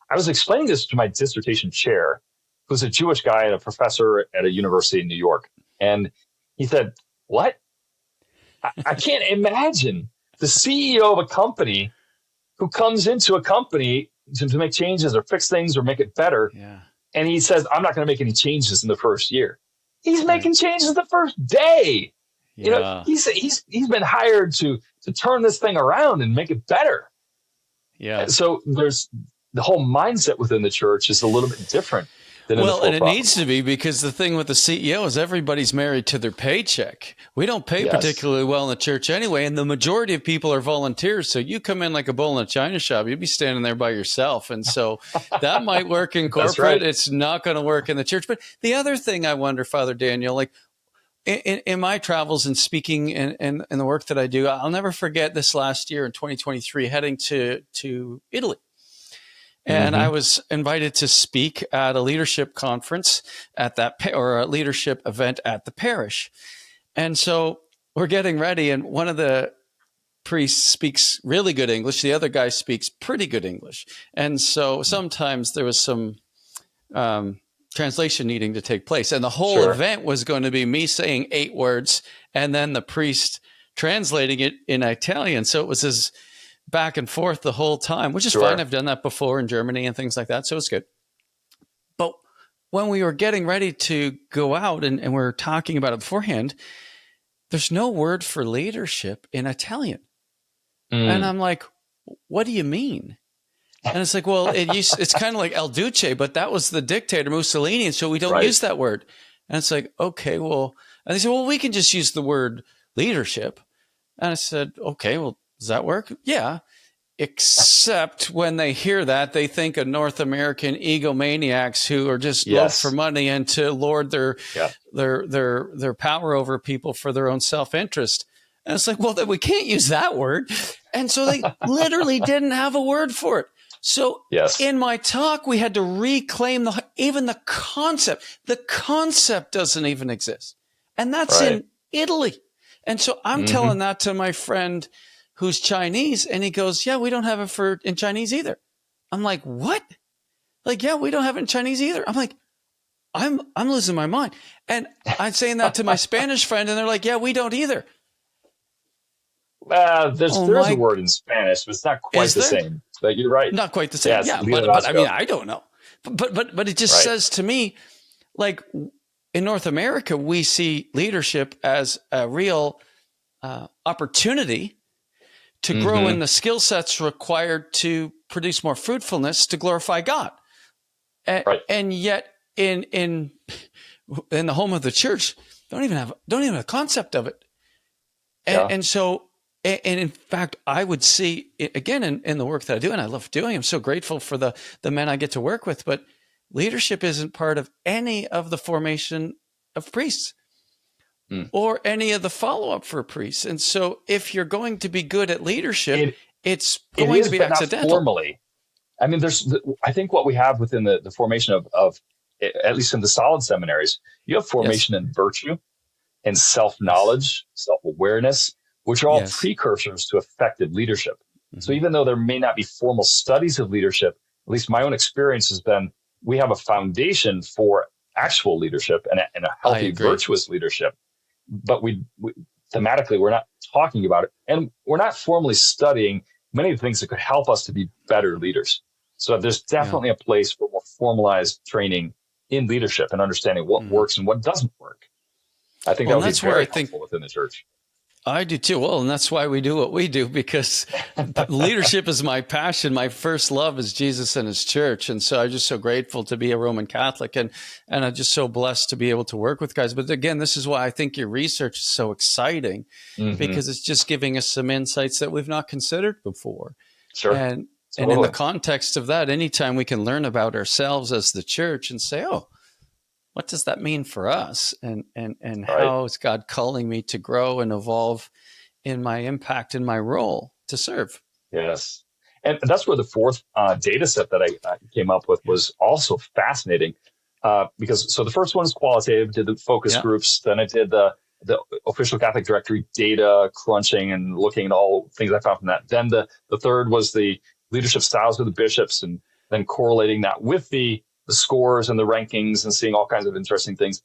I was explaining this to my dissertation chair, who's a Jewish guy and a professor at a university in New York. And he said, what? I can't imagine the CEO of a company who comes into a company to make changes or fix things or make it better. Yeah. And he says, I'm not going to make any changes in the first year. He's making changes the first day. Yeah. He's been hired to turn this thing around and make it better. Yeah. So there's the whole mindset within the church is a little bit different than in the and it needs to be, because the thing with the CEO is everybody's married to their paycheck. We don't pay particularly well in the church anyway, and the majority of people are volunteers. So you come in like a bull in a china shop, you'd be standing there by yourself. And so that might work in corporate. Right. It's not going to work in the church. But the other thing I wonder, Father Daniel, like in my travels and speaking and the work that I do, I'll never forget this last year in 2023, heading to Italy. And I was invited to speak at a leadership conference at or a leadership event at the parish. And so we're getting ready, and one of the priests speaks really good English. The other guy speaks pretty good English. And so sometimes there was some translation needing to take place. And the whole event was going to be me saying 8 words and then the priest translating it in Italian. So it was this back and forth the whole time, which is fine. I've done that before in Germany and things like that. So it's good. when we were getting ready to go out and we were talking about it beforehand, there's no word for leadership in Italian. And I'm like, what do you mean? And it's like, well, it's kind of like El Duce, but that was the dictator Mussolini. And so we don't use that word. And it's like, okay, well, and they said, well, we can just use the word leadership. And I said, okay, well, does that work? Yeah. Except when they hear that, they think of North American egomaniacs who are just loaf for money and to lord their power over people for their own self-interest. And it's like, well, then we can't use that word. And so they literally didn't have a word for it. So in my talk, we had to reclaim even the concept. The concept doesn't even exist. And that's in Italy. And so I'm telling that to my friend who's Chinese, and he goes, yeah, we don't have it in Chinese either. I'm like, what? Like, yeah, we don't have it in Chinese either. I'm like, I'm losing my mind. And I'm saying that to my Spanish friend, and they're like, yeah, we don't either. There's a word in Spanish, but it's not quite the same. But you're right. Not quite the same. Yeah, but I mean, I don't know. But it just says to me, like, in North America, we see leadership as a real opportunity to grow in the skill sets required to produce more fruitfulness to glorify God. And yet in the home of the church, don't even have a concept of it. And so, and in fact, I would see it, again, in the work that I do, and I love doing, I'm so grateful for the men I get to work with, but leadership isn't part of any of the formation of priests or any of the follow-up for priests. And so if you're going to be good at leadership, it's going to be accidental. Not formally. I mean, I think what we have within the formation of, at least in the solid seminaries, you have formation in virtue and self-knowledge, self-awareness, which are all precursors to effective leadership. So even though there may not be formal studies of leadership, at least my own experience has been, we have a foundation for actual leadership and a healthy, virtuous leadership. But we thematically, we're not talking about it. And we're not formally studying many of the things that could help us to be better leaders. So there's definitely a place for more formalized training in leadership and understanding what works and what doesn't work. I think that would be very helpful within the church. I do too. Well, and that's why we do what we do, because leadership is my passion. My first love is Jesus and his church. And so I'm just so grateful to be a Roman Catholic, and I'm just so blessed to be able to work with guys. But again, this is why I think your research is so exciting, because it's just giving us some insights that we've not considered before. Sure. And in the context of that, anytime we can learn about ourselves as the church and say, oh, what does that mean for us? And how is God calling me to grow and evolve in my impact and my role to serve? Yes. And that's where the fourth data set that I came up with was also fascinating. Because the first one is qualitative, did the focus groups. Then I did the official Catholic directory data crunching and looking at all things I found from that. Then the third was the leadership styles of the bishops, and then correlating that with the scores and the rankings and seeing all kinds of interesting things.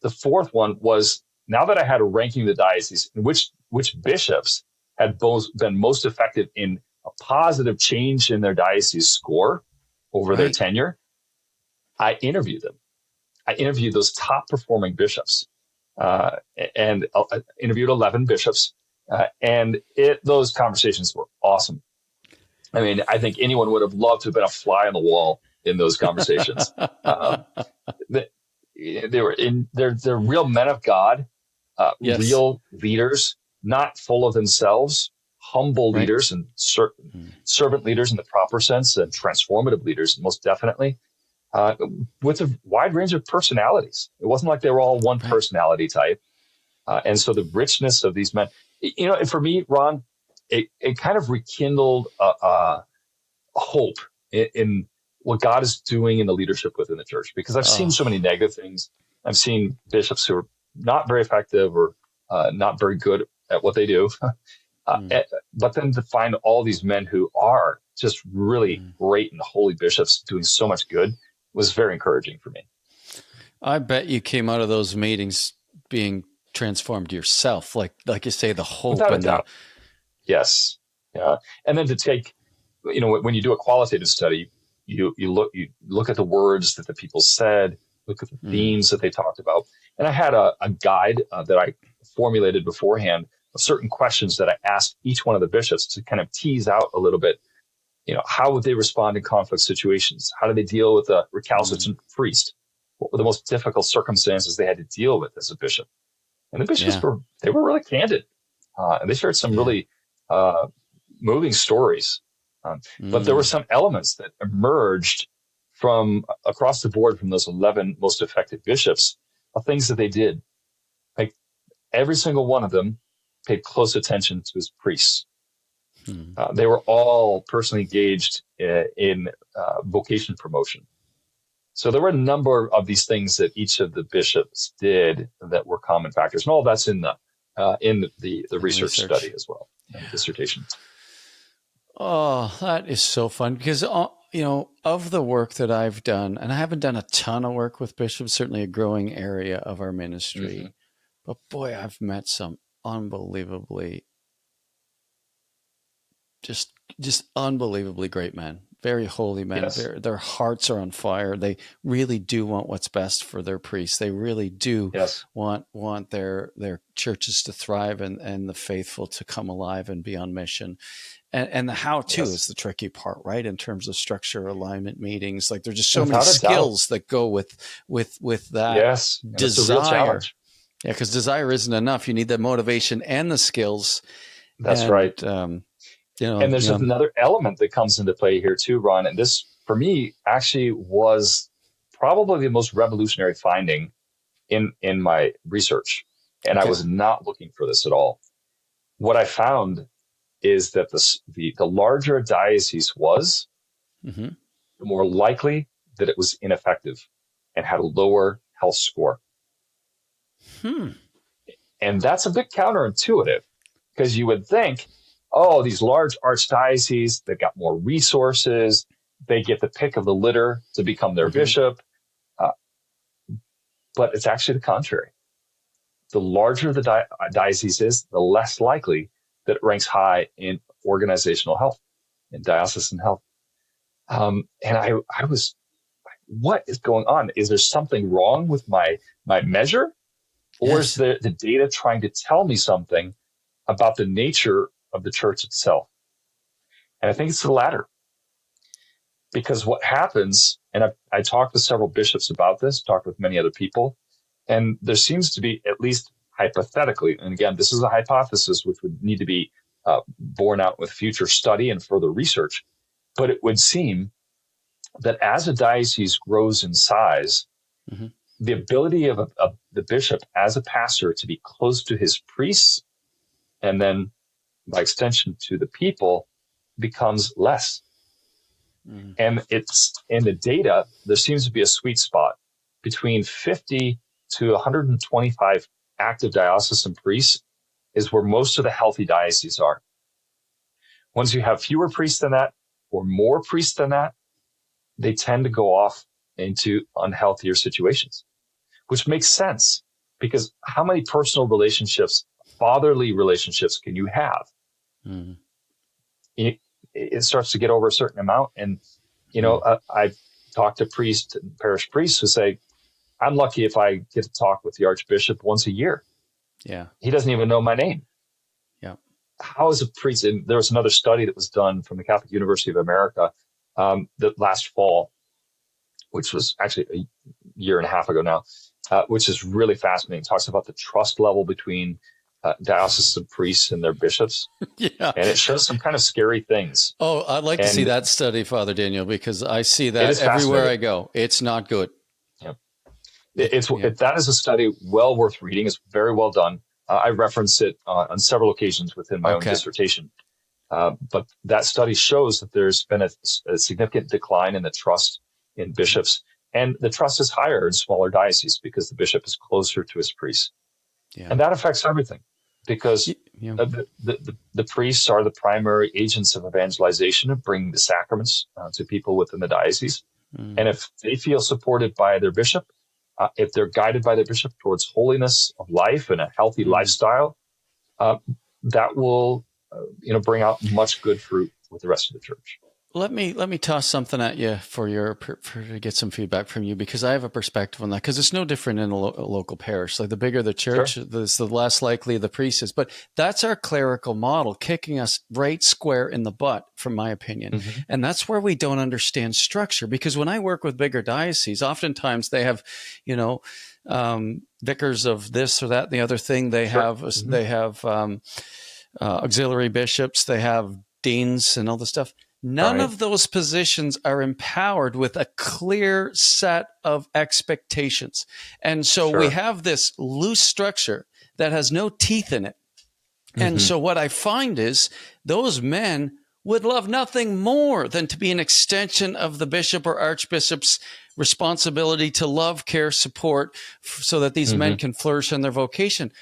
The fourth one was, now that I had a ranking the diocese, which bishops had both been most effective in a positive change in their diocese score over their tenure, I interviewed them. I interviewed those top performing bishops, and I interviewed 11 bishops, and those conversations were awesome. I mean, I think anyone would have loved to have been a fly on the wall in those conversations. They're real men of God, real leaders, not full of themselves, humble leaders and servant leaders in the proper sense, and transformative leaders, most definitely, with a wide range of personalities. It wasn't like they were all one personality type. And so the richness of these men, and for me, Ron, it kind of rekindled a hope in what God is doing in the leadership within the church, because I've seen so many negative things. I've seen bishops who are not very effective or not very good at what they do. But then to find all these men who are just really great and holy bishops doing so much good was very encouraging for me. I bet you came out of those meetings being transformed yourself, like you say, the hope Without and a doubt. Yes. Yeah. And then to take, when you do a qualitative study, you look at the words that the people said, look at the themes that they talked about. And I had a guide that I formulated beforehand of certain questions that I asked each one of the bishops to kind of tease out a little bit. How would they respond in conflict situations? How do they deal with a recalcitrant priest? What were the most difficult circumstances they had to deal with as a bishop? And the bishops were really candid. And they shared some really moving stories. But there were some elements that emerged from across the board from those 11 most effective bishops of things that they did. Like every single one of them paid close attention to his priests. They were all personally engaged in vocation promotion. So there were a number of these things that each of the bishops did that were common factors, and all that's in the research study as well, and dissertation. Oh, that is so fun because of the work that I've done, and I haven't done a ton of work with bishops, certainly a growing area of our ministry, but boy, I've met some unbelievably just unbelievably great men, very holy men. Yes. Their hearts are on fire. They really do want what's best for their priests. They really do want their churches to thrive and the faithful to come alive and be on mission. And the how-to is the tricky part, right? In terms of structure, alignment meetings, like there's just so many skills that go with that desire. It's a real challenge. Yeah, because desire isn't enough. You need the motivation and the skills. That's right. And there's another element that comes into play here too, Ron. And this, for me, actually was probably the most revolutionary finding in my research. And I was not looking for this at all. What I found is that the larger a diocese was, the more likely that it was ineffective and had a lower health score. And that's a bit counterintuitive because you would think, these large archdioceses, they've got more resources, they get the pick of the litter to become their bishop. But it's actually the contrary. The larger the diocese is, the less likely that it ranks high in organizational health, in diocesan health. And I was like, what is going on? Is there something wrong with my measure? Or is the data trying to tell me something about the nature of the church itself? And I think it's the latter. Because what happens, and I talked with several bishops about this, talked with many other people, and there seems to be, at least hypothetically, and again, this is a hypothesis which would need to be borne out with future study and further research, but it would seem that as a diocese grows in size, the ability of the bishop as a pastor to be close to his priests and then by extension to the people becomes less. And it's in the data, there seems to be a sweet spot between 50 to 125 active diocesan priests is where most of the healthy dioceses are. Once you have fewer priests than that or more priests than that, they tend to go off into unhealthier situations, which makes sense because how many personal relationships, fatherly relationships can you have? It starts to get over a certain amount. And, I've talked to priests and parish priests who say, I'm lucky if I get to talk with the Archbishop once a year. Yeah. He doesn't even know my name. Yeah. How is a priest? And there was another study that was done from the Catholic University of America that last fall, which was actually a year and a half ago now, which is really fascinating. It talks about the trust level between diocesan priests and their bishops. And it shows some kind of scary things. Oh, I'd like to see that study, Father Daniel, because I see that everywhere I go. It's not good. That is a study well worth reading. It's very well done. I reference it on several occasions within my own dissertation. But that study shows that there's been a significant decline in the trust in bishops. And the trust is higher in smaller dioceses because the bishop is closer to his priests. And that affects everything because the priests are the primary agents of evangelization of bringing the sacraments to people within the diocese. And if they feel supported by their bishop, if they're guided by their bishop towards holiness of life and a healthy lifestyle, that will, bring out much good fruit with the rest of the church. let me toss something at you to get some feedback from you, because I have a perspective on that, because it's no different in a local parish. Like the bigger the church, Sure. the less likely the priest is. But that's our clerical model, kicking us right square in the butt, from my opinion. Mm-hmm. And that's where we don't understand structure. Because when I work with bigger dioceses, oftentimes they have, vicars of this or that and the other thing. They Sure. have Mm-hmm. Auxiliary bishops. They have deans and all this stuff. None Right. of those positions are empowered with a clear set of expectations. And so we Sure. have this loose structure that has no teeth in it. And Mm-hmm. so what I find is those men would love nothing more than to be an extension of the bishop or archbishop's responsibility to love, care, support, so that these men can flourish in their vocation.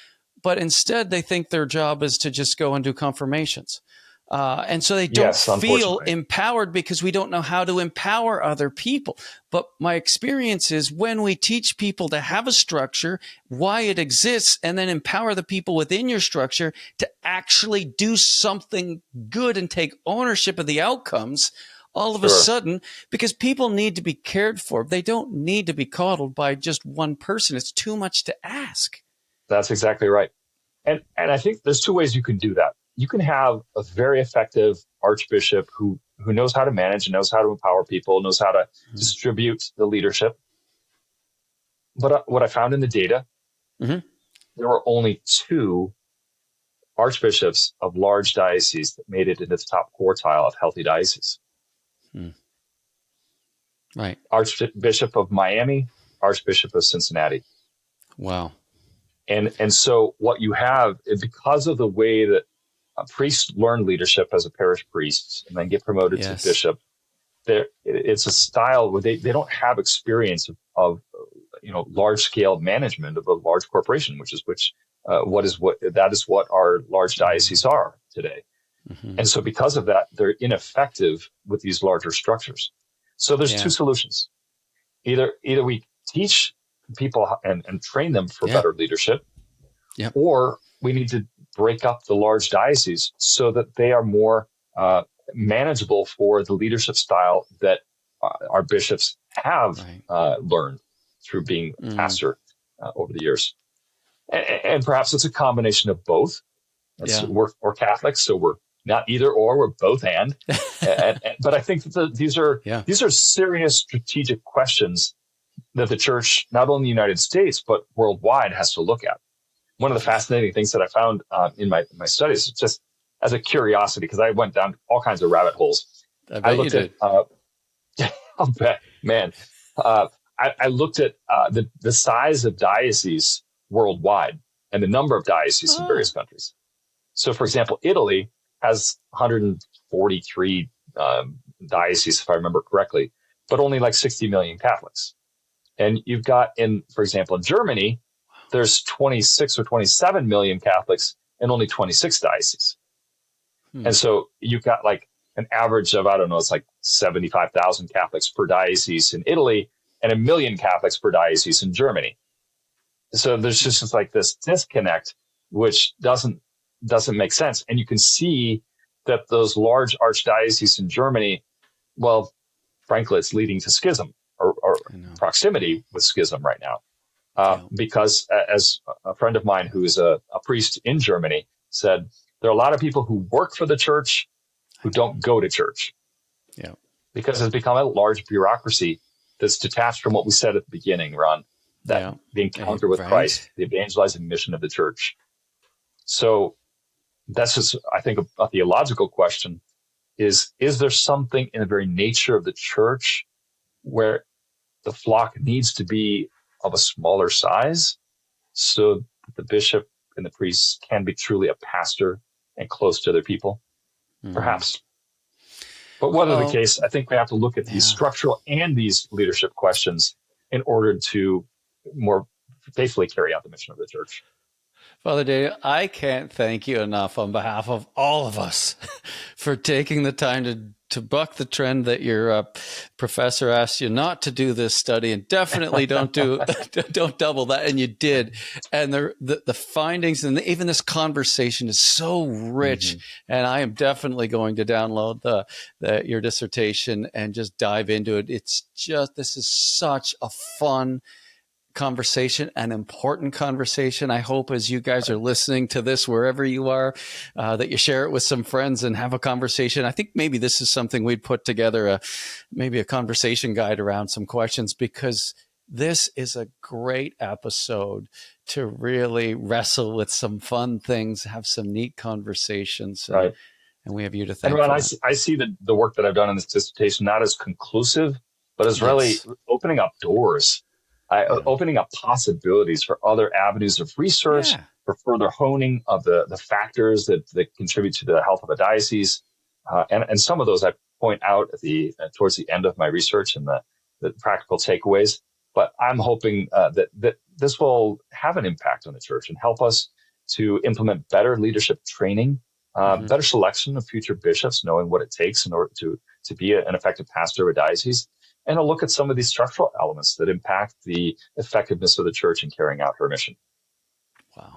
But instead, they think their job is to just go and do confirmations. And so they don't Yes, feel unfortunately. empowered, because we don't know how to empower other people. But my experience is, when we teach people to have a structure, why it exists, and then empower the people within your structure to actually do something good and take ownership of the outcomes, all of a Sure. sudden, because people need to be cared for. They don't need to be coddled by just one person. It's too much to ask. That's exactly right. And I think there's two ways you can do that. You can have a very effective archbishop who knows how to manage and knows how to empower people, knows how to distribute the leadership. But what I found in the data, Mhm. there were only 2 archbishops of large dioceses that made it into the top quartile of healthy dioceses. Right. Archbishop of Miami, Archbishop of Cincinnati. Wow. And so what you have, because of the way that priests learn leadership as a parish priest and then get promoted to bishop, it's a style where they don't have experience of large scale management of a large corporation, that is what our large dioceses are today. Mm-hmm. And so because of that, they're ineffective with these larger structures. So there's 2 solutions. Either we teach people and train them for better leadership, or we need to break up the large dioceses so that they are more manageable for the leadership style that our bishops have learned through being a pastor over the years. And perhaps it's a combination of both. We're Catholics, so we're not either or, we're both and. But I think that these are serious strategic questions that the church, not only in the United States, but worldwide, has to look at. One of the fascinating things that I found in my studies, just as a curiosity, because I went down all kinds of rabbit holes. I looked at, I'll bet, man. I looked at the size of dioceses worldwide and the number of dioceses in various countries. So, for example, Italy has 143 dioceses, if I remember correctly, but only like 60 million Catholics. And you've got for example, in Germany, there's 26 or 27 million Catholics and only 26 dioceses. And so you've got like an average of, I don't know, it's like 75,000 Catholics per diocese in Italy and 1 million Catholics per diocese in Germany. So there's just like this disconnect, which doesn't make sense. And you can see that those large archdioceses in Germany, well, frankly, it's leading to schism or proximity with schism right now. Because as a friend of mine who is a priest in Germany said, there are a lot of people who work for the church who don't go to church. Yeah. Because it's become a large bureaucracy that's detached from what we said at the beginning, Ron, that the encounter with Christ, the evangelizing mission of the church. So that's just, I think, a theological question is there something in the very nature of the church where the flock needs to be of a smaller size so that the bishop and the priest can be truly a pastor and close to their people? Perhaps. But whatever the case, I think we have to look at these structural and these leadership questions in order to more faithfully carry out the mission of the church. Father Daniel, I can't thank you enough on behalf of all of us for taking the time buck the trend that your professor asked you not to do this study, and definitely don't double that, and you did. And the findings and even this conversation is so rich, and I am definitely going to download your dissertation and just dive into it. This is such a fun conversation, an important conversation. I hope as you guys are listening to this, wherever you are, that you share it with some friends and have a conversation. I think maybe this is something we'd put together, maybe a conversation guide around some questions, because this is a great episode to really wrestle with some fun things, have some neat conversations. Right. And we have you to thank. And Ron, I see the work that I've done in this dissertation not as conclusive, but as really opening up doors. Opening up possibilities for other avenues of research, for further honing of the factors that contribute to the health of a diocese. And some of those I point out towards the end of my research and the practical takeaways. But I'm hoping that this will have an impact on the church and help us to implement better leadership training, better selection of future bishops, knowing what it takes in order to be an effective pastor of a diocese, and a look at some of these structural elements that impact the effectiveness of the church in carrying out her mission. Wow.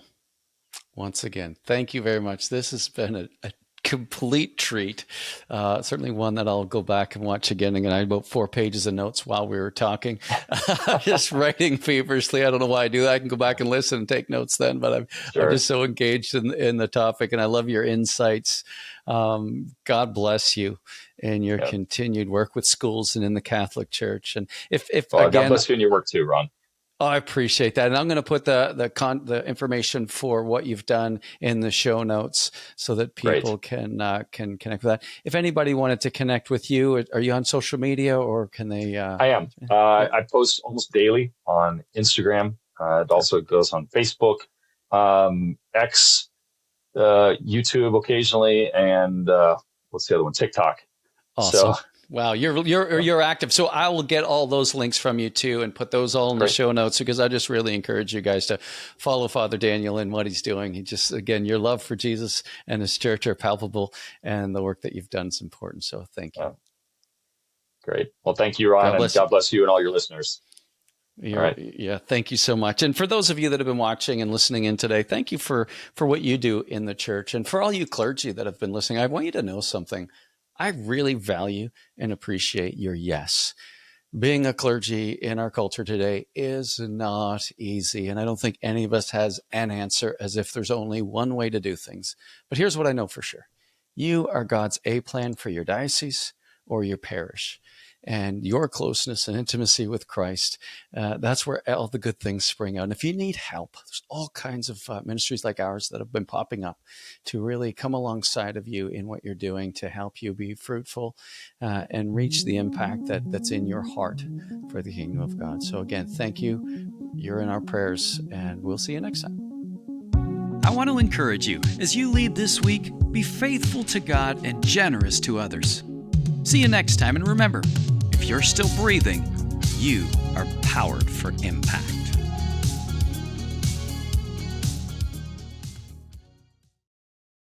Once again, thank you very much. This has been a complete treat. Certainly one that I'll go back and watch again. And I had about 4 pages of notes while we were talking, just writing feverishly. I don't know why I do that. I can go back and listen and take notes then, but I'm just so engaged in the topic, and I love your insights. God bless you in your continued work with schools and in the Catholic Church. And if again, God bless you in your work too, Ron. Oh, I appreciate that. And I'm going to put the information for what you've done in the show notes so that people can connect with that. If anybody wanted to connect with you, are you on social media, or can they? I am. I post almost daily on Instagram. It also goes on Facebook, X, YouTube occasionally, and what's the other one? TikTok. Awesome. So, wow, you're active. So I will get all those links from you too, and put those all in the show notes, because I just really encourage you guys to follow Father Daniel and what he's doing. He just, again, your love for Jesus and his church are palpable, and the work that you've done is important. So thank you. Great. Well, thank you, Ron, and God bless you and all your listeners. Yeah, thank you so much. And for those of you that have been watching and listening in today, thank you for what you do in the church. And for all you clergy that have been listening, I want you to know something. I really value and appreciate your yes. Being a clergy in our culture today is not easy, and I don't think any of us has an answer, as if there's only one way to do things. But here's what I know for sure. You are God's A-plan for your diocese or your parish. And your closeness and intimacy with Christ, that's where all the good things spring out. And if you need help, there's all kinds of ministries like ours that have been popping up to really come alongside of you in what you're doing to help you be fruitful and reach the impact that's in your heart for the kingdom of God. So again, thank you. You're in our prayers, and we'll see you next time. I want to encourage you, as you lead this week, be faithful to God and generous to others. See you next time, and remember, if you're still breathing, you are powered for impact.